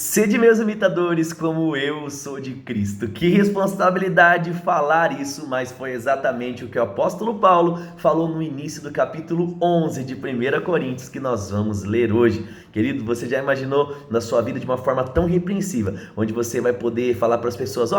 Sede meus imitadores, como eu sou de Cristo. Que responsabilidade falar isso, mas foi exatamente o que o apóstolo Paulo falou no início do capítulo 11 de 1 Coríntios, que nós vamos ler hoje. Querido, você já imaginou na sua vida de uma forma tão repreensiva, onde você vai poder falar para as pessoas,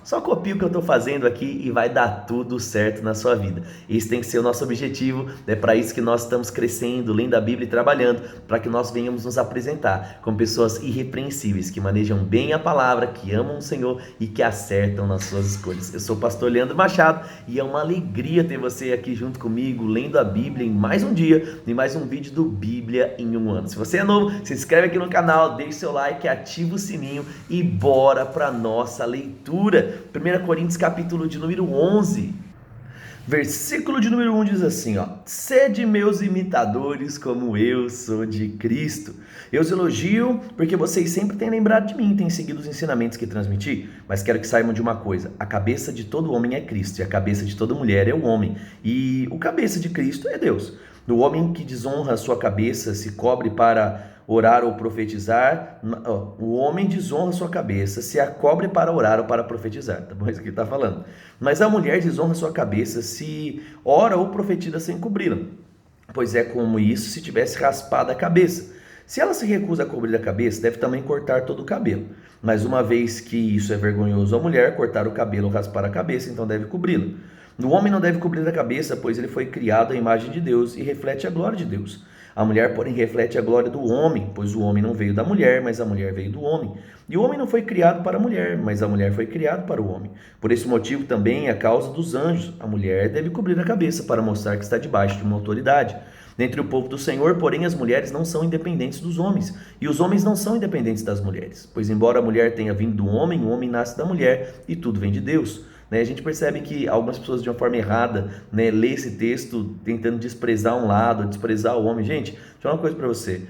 só copia o que eu estou fazendo aqui e vai dar tudo certo na sua vida. Esse tem que ser o nosso objetivo, é para isso que nós estamos crescendo, lendo a Bíblia e trabalhando, para que nós venhamos nos apresentar como pessoas irrepreensíveis, que manejam bem a palavra, que amam o Senhor e que acertam nas suas escolhas. Eu sou o pastor Leandro Machado e é uma alegria ter você aqui junto comigo, lendo a Bíblia em mais um dia, em mais um vídeo do Bíblia em um ano. Se você é novo, se inscreve aqui no canal, deixe seu like, ativa o sininho e bora para nossa leitura. 1 Coríntios capítulo de número 11. Versículo de número 1 diz assim, sede meus imitadores como eu sou de Cristo. Eu os elogio porque vocês sempre têm lembrado de mim, têm seguido os ensinamentos que transmiti, mas quero que saibam de uma coisa, a cabeça de todo homem é Cristo e a cabeça de toda mulher é o homem, e o cabeça de Cristo é Deus. O homem que desonra a sua cabeça, se cobre para orar ou profetizar, o homem desonra a sua cabeça, se a cobre para orar ou para profetizar, tá bom? Isso que ele está falando. Mas a mulher desonra a sua cabeça, se ora ou profetiza sem cobri-la, pois é como isso se tivesse raspado a cabeça. Se ela se recusa a cobrir a cabeça, deve também cortar todo o cabelo. Mas uma vez que isso é vergonhoso à mulher, cortar o cabelo ou raspar a cabeça, então deve cobri-la. O homem não deve cobrir a cabeça, pois ele foi criado à imagem de Deus e reflete a glória de Deus. A mulher, porém, reflete a glória do homem, pois o homem não veio da mulher, mas a mulher veio do homem. E o homem não foi criado para a mulher, mas a mulher foi criada para o homem. Por esse motivo também, a causa dos anjos, a mulher deve cobrir a cabeça para mostrar que está debaixo de uma autoridade. Dentre o povo do Senhor, porém, as mulheres não são independentes dos homens, e os homens não são independentes das mulheres. Pois embora a mulher tenha vindo do homem, o homem nasce da mulher, e tudo vem de Deus. A gente percebe que algumas pessoas de uma forma errada, lê esse texto tentando desprezar um lado, desprezar o homem. Gente, deixa eu falar uma coisa para você,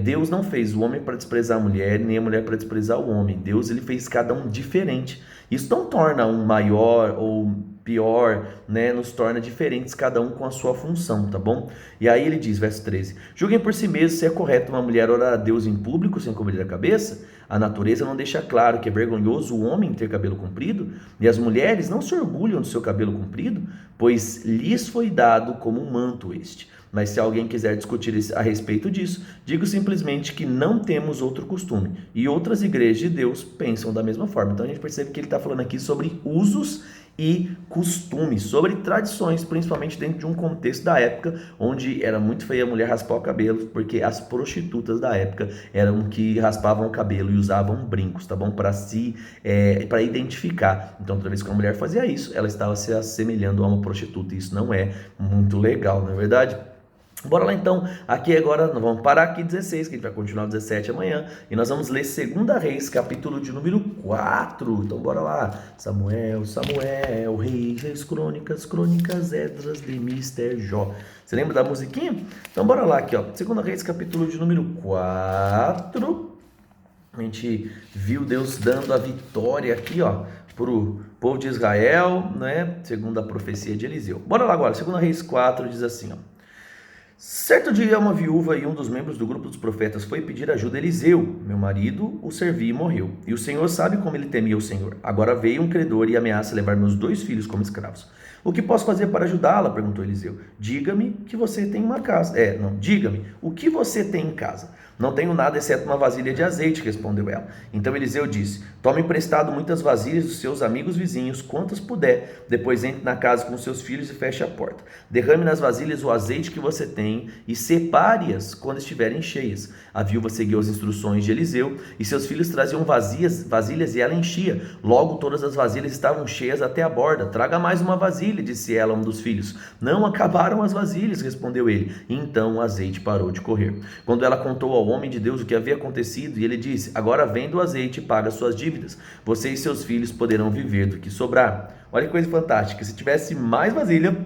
Deus não fez o homem para desprezar a mulher, nem a mulher para desprezar o homem. Deus, ele fez cada um diferente. Isso não torna um maior ou pior, nos torna diferentes, cada um com a sua função, tá bom? E aí ele diz, verso 13, julguem por si mesmos se é correto uma mulher orar a Deus em público sem cobrir a cabeça. A natureza não deixa claro que é vergonhoso o homem ter cabelo comprido, e as mulheres não se orgulham do seu cabelo comprido, pois lhes foi dado como um manto este. Mas se alguém quiser discutir a respeito disso, digo simplesmente que não temos outro costume, e outras igrejas de Deus pensam da mesma forma. Então a gente percebe que ele está falando aqui sobre usos e costumes, sobre tradições, principalmente dentro de um contexto da época, onde era muito feia a mulher raspar o cabelo, porque as prostitutas da época eram que raspavam o cabelo e usavam brincos, tá bom? Para identificar. Então, toda vez que uma mulher fazia isso, ela estava se assemelhando a uma prostituta, e isso não é muito legal, não é verdade? Bora lá então, aqui agora, nós vamos parar aqui 16, que a gente vai continuar 17 amanhã, e nós vamos ler 2 Reis, capítulo de número 4, então bora lá, Samuel, Reis, Crônicas, Esdras, Mister Jó. Você lembra da musiquinha? Então bora lá aqui, 2 Reis, capítulo de número 4, a gente viu Deus dando a vitória aqui, para o povo de Israel, segundo a profecia de Eliseu. Bora lá agora, 2 Reis 4 diz assim, Certo dia, uma viúva e um dos membros do grupo dos profetas foi pedir ajuda a Eliseu. Meu marido o servia e morreu. E o Senhor sabe como ele temia o Senhor. Agora veio um credor e ameaça levar meus 2 filhos como escravos. O que posso fazer para ajudá-la? Perguntou Eliseu. Diga-me que você tem uma casa. Diga-me o que você tem em casa. Não tenho nada exceto uma vasilha de azeite, respondeu ela. Então Eliseu disse, tome emprestado muitas vasilhas dos seus amigos vizinhos, quantas puder. Depois entre na casa com seus filhos e feche a porta. Derrame nas vasilhas o azeite que você tem e separe-as quando estiverem cheias. A viúva seguiu as instruções de Eliseu e seus filhos traziam vasilhas e ela enchia. Logo todas as vasilhas estavam cheias até a borda. Traga mais uma vasilha, disse ela a um dos filhos. Não acabaram as vasilhas, respondeu ele. E então o azeite parou de correr. Quando ela contou ao homem de Deus o que havia acontecido, e ele disse, agora venda o azeite e paga suas dívidas. Você e seus filhos poderão viver do que sobrar. Olha que coisa fantástica, se tivesse mais vasilha,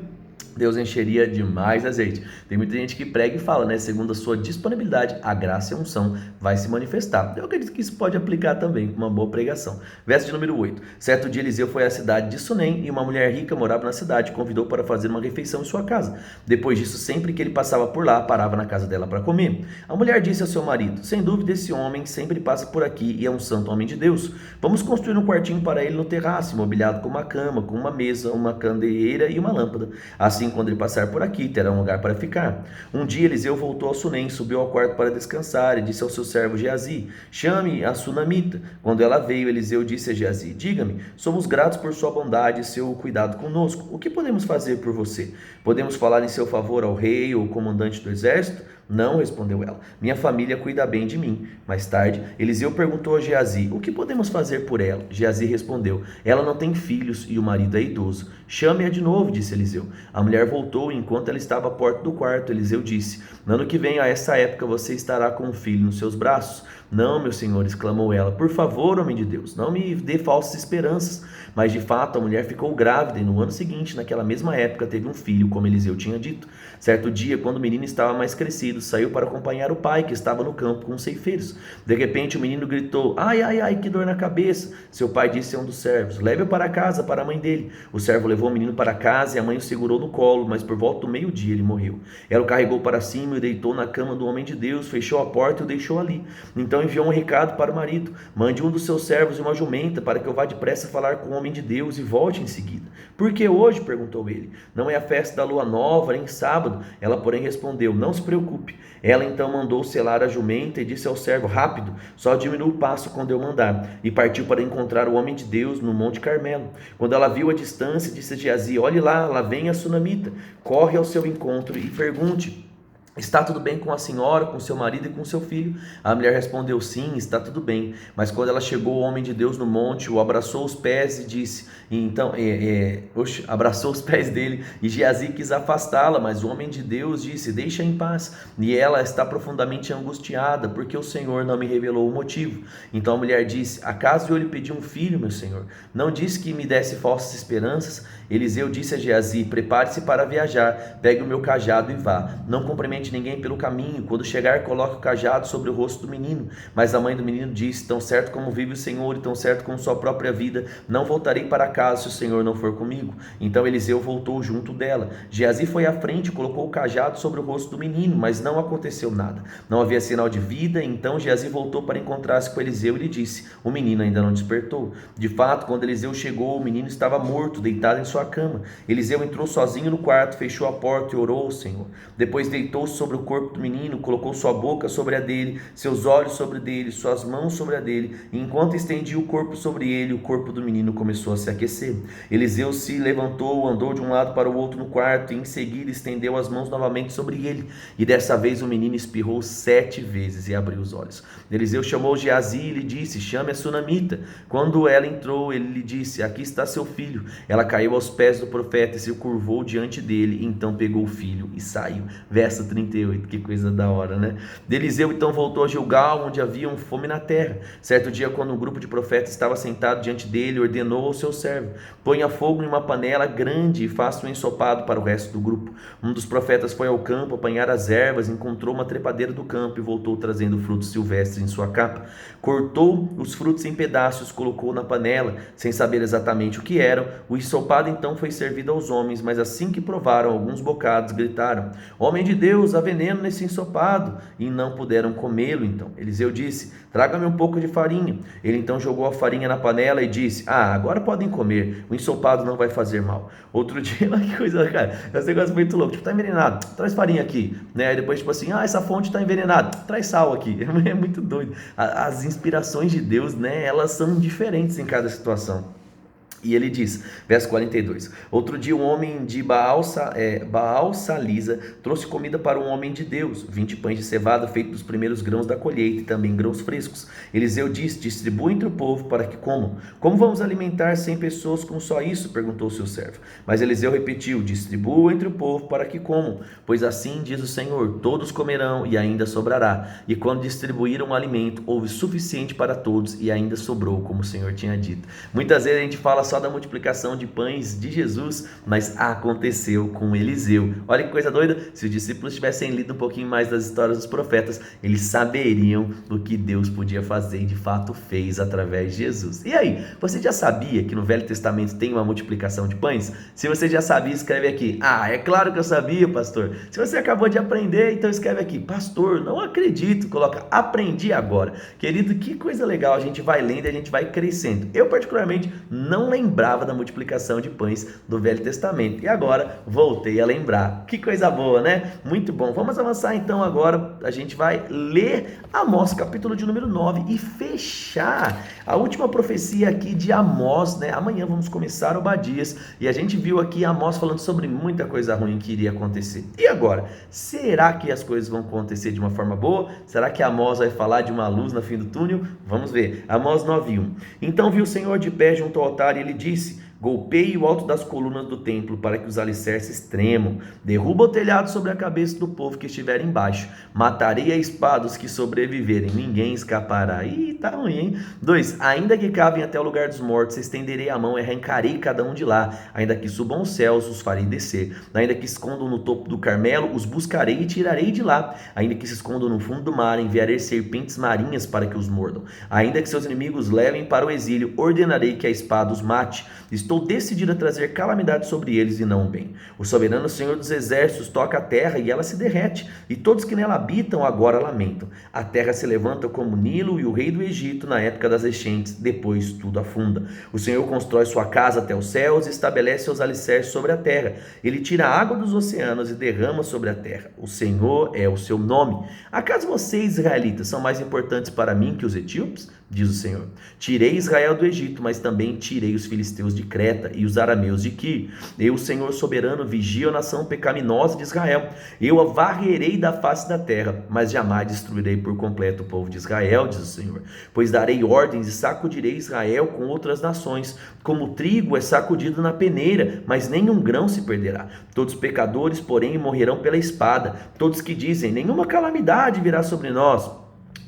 Deus encheria de mais azeite. Tem muita gente que prega e fala, né? Segundo a sua disponibilidade, a graça e a unção vai se manifestar. Eu acredito que isso pode aplicar também com uma boa pregação. Verso de número 8. Certo dia Eliseu foi à cidade de Sunem e uma mulher rica morava na cidade, convidou para fazer uma refeição em sua casa. Depois disso, sempre que ele passava por lá, parava na casa dela para comer. A mulher disse ao seu marido: sem dúvida esse homem sempre passa por aqui e é um santo homem de Deus. Vamos construir um quartinho para ele no terraço, mobiliado com uma cama, com uma mesa, uma candeeira e uma lâmpada. Assim, quando ele passar por aqui, terá um lugar para ficar. Um dia Eliseu voltou ao Sunem, subiu ao quarto para descansar e disse ao seu servo Geazi: chame a sunamita. Quando ela veio, Eliseu disse a Geazi: diga-me, somos gratos por sua bondade e seu cuidado conosco. O que podemos fazer por você? Podemos falar em seu favor ao rei ou comandante do exército? Não, respondeu ela. Minha família cuida bem de mim. Mais tarde, Eliseu perguntou a Geazi: o que podemos fazer por ela? Geazi respondeu: ela não tem filhos e o marido é idoso. Chame-a de novo, disse Eliseu. A mulher voltou e enquanto ela estava à porta do quarto, Eliseu disse: no ano que vem, a essa época, você estará com um filho nos seus braços. Não, meu senhor, exclamou ela. Por favor, homem de Deus, não me dê falsas esperanças. Mas de fato a mulher ficou grávida e no ano seguinte, naquela mesma época, teve um filho, como Eliseu tinha dito. Certo dia, quando o menino estava mais crescido, saiu para acompanhar o pai, que estava no campo com os ceifeiros. De repente o menino gritou: ai, ai, ai, que dor na cabeça. Seu pai disse a um dos servos: leve-o para casa, para a mãe dele. O servo levou o menino para casa e a mãe o segurou no colo, mas por volta do meio-dia ele morreu. Ela o carregou para cima e o deitou na cama do homem de Deus, fechou a porta e o deixou ali. Então enviou um recado para o marido: mande um dos seus servos e uma jumenta, para que eu vá depressa falar com o homem de Deus e volte em seguida. Por que hoje? Perguntou ele. Não é a festa da lua nova, nem sábado. Ela, porém, respondeu: não se preocupe. Ela então mandou selar a jumenta e disse ao servo: rápido, só diminua o passo quando eu mandar. E partiu para encontrar o homem de Deus no Monte Carmelo. Quando ela viu a distância, disse a Geazi: olhe lá vem a sunamita. Corre ao seu encontro e pergunte: está tudo bem com a senhora, com seu marido e com seu filho? A mulher respondeu: sim, está tudo bem. Mas quando ela chegou, o homem de Deus no monte o abraçou os pés e disse, abraçou os pés dele, e Geazi quis afastá-la, mas o homem de Deus disse: deixa em paz. E ela está profundamente angustiada, porque o Senhor não me revelou o motivo. Então a mulher disse: acaso eu lhe pedi um filho, meu senhor? Não disse que me desse falsas esperanças? Eliseu disse a Geazi: prepare-se para viajar, pegue o meu cajado e vá. Não cumprimente ninguém pelo caminho. Quando chegar, coloque o cajado sobre o rosto do menino. Mas a mãe do menino disse: tão certo como vive o Senhor e tão certo como sua própria vida, não voltarei para casa se o Senhor não for comigo. Então Eliseu voltou junto dela. Geazi foi à frente e colocou o cajado sobre o rosto do menino, mas não aconteceu nada. Não havia sinal de vida. Então Geazi voltou para encontrar-se com Eliseu e lhe disse: o menino ainda não despertou. De fato, quando Eliseu chegou, o menino estava morto, deitado em sua cama. Eliseu entrou sozinho no quarto, fechou a porta e orou ao Senhor. Depois deitou-se sobre o corpo do menino, colocou sua boca sobre a dele, seus olhos sobre a dele, suas mãos sobre a dele, e enquanto estendia o corpo sobre ele, o corpo do menino começou a se aquecer. Eliseu se levantou, andou de um lado para o outro no quarto, e em seguida estendeu as mãos novamente sobre ele, e dessa vez o menino espirrou 7 vezes e abriu os olhos. Eliseu chamou Geazi e lhe disse: chame a sunamita. Quando ela entrou, ele lhe disse: aqui está seu filho. Ela caiu aos pés do profeta e se curvou diante dele, então pegou o filho e saiu. Verso 38, que coisa da hora, né? Eliseu então voltou a Gilgal, onde havia fome na terra. Certo dia, quando um grupo de profetas estava sentado diante dele, ordenou ao seu servo: ponha fogo em uma panela grande e faça um ensopado para o resto do grupo. Um dos profetas foi ao campo apanhar as ervas, encontrou uma trepadeira do campo e voltou trazendo frutos silvestres em sua capa. Cortou os frutos em pedaços, colocou na panela, sem saber exatamente o que eram. O ensopado então foi servido aos homens, mas assim que provaram alguns bocados, gritaram: homem de Deus, há veneno nesse ensopado, e não puderam comê-lo. Então Eliseu disse: traga-me um pouco de farinha. Ele então jogou a farinha na panela e disse: agora podem comer, o ensopado não vai fazer mal. Outro dia, que coisa, cara, esse negócio muito louco, tá envenenado, traz farinha aqui, né? Aí depois essa fonte tá envenenada, traz sal aqui. É muito doido. As inspirações de Deus, né, elas são diferentes em cada situação. E ele diz, verso 42, outro dia um homem de Baal-Salisa trouxe comida para um homem de Deus, 20 pães de cevada feitos dos primeiros grãos da colheita e também grãos frescos. Eliseu disse: distribua entre o povo para que comam. Como vamos alimentar 100 pessoas com só isso? Perguntou o seu servo. Mas Eliseu repetiu: distribua entre o povo para que comam, pois assim diz o Senhor, todos comerão e ainda sobrará. E quando distribuíram o alimento, houve suficiente para todos e ainda sobrou, como o Senhor tinha dito. Muitas vezes a gente fala só da multiplicação de pães de Jesus, mas aconteceu com Eliseu. Olha que coisa doida, se os discípulos tivessem lido um pouquinho mais das histórias dos profetas, eles saberiam o que Deus podia fazer e de fato fez através de Jesus. E aí, você já sabia que no Velho Testamento tem uma multiplicação de pães? Se você já sabia, escreve aqui. É claro que eu sabia, pastor. Se você acabou de aprender, então escreve aqui. Pastor, não acredito. Coloca, aprendi agora. Querido, que coisa legal, a gente vai lendo e a gente vai crescendo. Eu particularmente não lembrava da multiplicação de pães do Velho Testamento e agora voltei a lembrar. Que coisa boa, né? Muito bom. Vamos avançar então agora, a gente vai ler Amós, capítulo de número 9 e fechar a última profecia aqui de Amós, né? Amanhã vamos começar Obadias e a gente viu aqui Amós falando sobre muita coisa ruim que iria acontecer. E agora, será que as coisas vão acontecer de uma forma boa? Será que Amós vai falar de uma luz no fim do túnel? Vamos ver. Amós 9:1. Então viu o Senhor de pé junto ao altar e ele disse: golpeie o alto das colunas do templo para que os alicerces tremam. Derruba o telhado sobre a cabeça do povo que estiver embaixo. Matarei a espada os que sobreviverem. Ninguém escapará. Ih, tá ruim, hein? 2. Ainda que cavem até o lugar dos mortos, estenderei a mão e arrancarei cada um de lá. Ainda que subam os céus, os farei descer. Ainda que escondam no topo do Carmelo, os buscarei e tirarei de lá. Ainda que se escondam no fundo do mar, enviarei serpentes marinhas para que os mordam. Ainda que seus inimigos levem para o exílio, ordenarei que a espada os mate. Estou decidido a trazer calamidade sobre eles e não bem. O soberano Senhor dos exércitos toca a terra e ela se derrete, e todos que nela habitam agora lamentam. A terra se levanta como Nilo e o rei do Egito na época das enchentes, depois tudo afunda. O Senhor constrói sua casa até os céus e estabelece seus alicerces sobre a terra. Ele tira a água dos oceanos e derrama sobre a terra. O Senhor é o seu nome. Acaso vocês, israelitas, são mais importantes para mim que os etíopes? Diz o Senhor. Tirei Israel do Egito, mas também tirei os filisteus de Creta e os arameus de Quir. Eu, Senhor soberano, vigio a nação pecaminosa de Israel. Eu a varrerei da face da terra, mas jamais destruirei por completo o povo de Israel, diz o Senhor. Pois darei ordens e sacudirei Israel com outras nações. Como o trigo é sacudido na peneira, mas nenhum grão se perderá. Todos os pecadores, porém, morrerão pela espada. Todos que dizem, nenhuma calamidade virá sobre nós.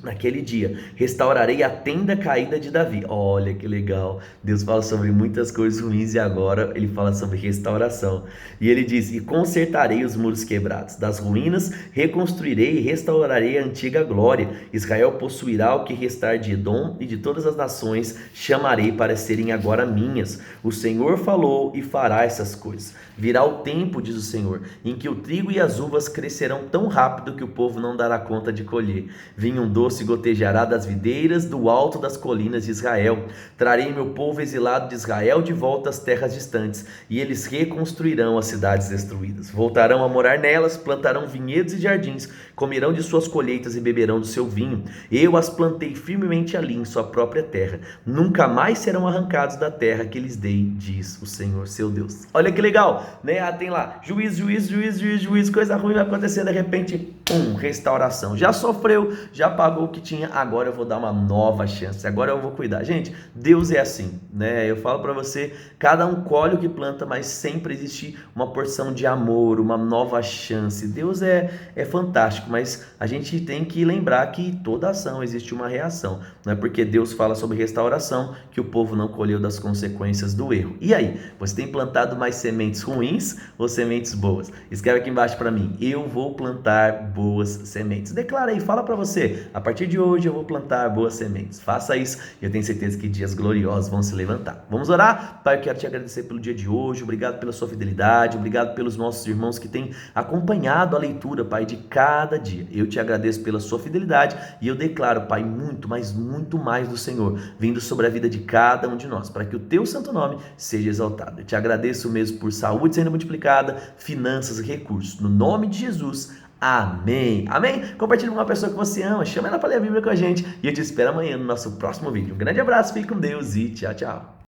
Naquele dia, restaurarei a tenda caída de Davi. Olha que legal. Deus fala sobre muitas coisas ruins e agora ele fala sobre restauração. E ele diz, e consertarei os muros quebrados. Das ruínas, reconstruirei e restaurarei a antiga glória. Israel possuirá o que restar de Edom e de todas as nações chamarei para serem agora minhas. O Senhor falou e fará essas coisas. Virá o tempo, diz o Senhor, em que o trigo e as uvas crescerão tão rápido que o povo não dará conta de colher. Vinho doce gotejará das videiras do alto das colinas de Israel. Trarei meu povo exilado de Israel de volta às terras distantes, e eles reconstruirão as cidades destruídas. Voltarão a morar nelas, plantarão vinhedos e jardins, comerão de suas colheitas e beberão do seu vinho. Eu as plantei firmemente ali em sua própria terra. Nunca mais serão arrancados da terra que lhes dei, diz o Senhor seu Deus. Olha que legal, né? Tem lá, juiz, coisa ruim vai acontecer, de repente, restauração. Já sofreu, já pagou o que tinha, agora eu vou dar uma nova chance, agora eu vou cuidar. Gente, Deus é assim, né? Eu falo para você, cada um colhe o que planta, mas sempre existe uma porção de amor, uma nova chance. Deus é fantástico, mas a gente tem que lembrar que toda ação existe uma reação. Não é porque Deus fala sobre restauração que o povo não colheu das consequências do erro. E aí, você tem plantado mais sementes ruins ou sementes boas? Escreve aqui embaixo para mim, eu vou plantar boas sementes. Declara aí, fala para você, a partir de hoje eu vou plantar boas sementes. Faça isso e eu tenho certeza que dias gloriosos vão se levantar. Vamos orar? Pai, eu quero te agradecer pelo dia de hoje, obrigado pela sua fidelidade, obrigado pelos nossos irmãos que têm acompanhado a leitura, Pai, de cada dia. Eu te agradeço pela sua fidelidade e eu declaro, Pai, muito, mas muito mais do Senhor, vindo sobre a vida de cada um de nós, para que o teu santo nome seja exaltado. Eu te agradeço mesmo por saúde sendo multiplicada, finanças e recursos. No nome de Jesus, amém. Amém? Compartilhe com uma pessoa que você ama, chama ela para ler a Bíblia com a gente e eu te espero amanhã no nosso próximo vídeo. Um grande abraço, fique com Deus e tchau, tchau.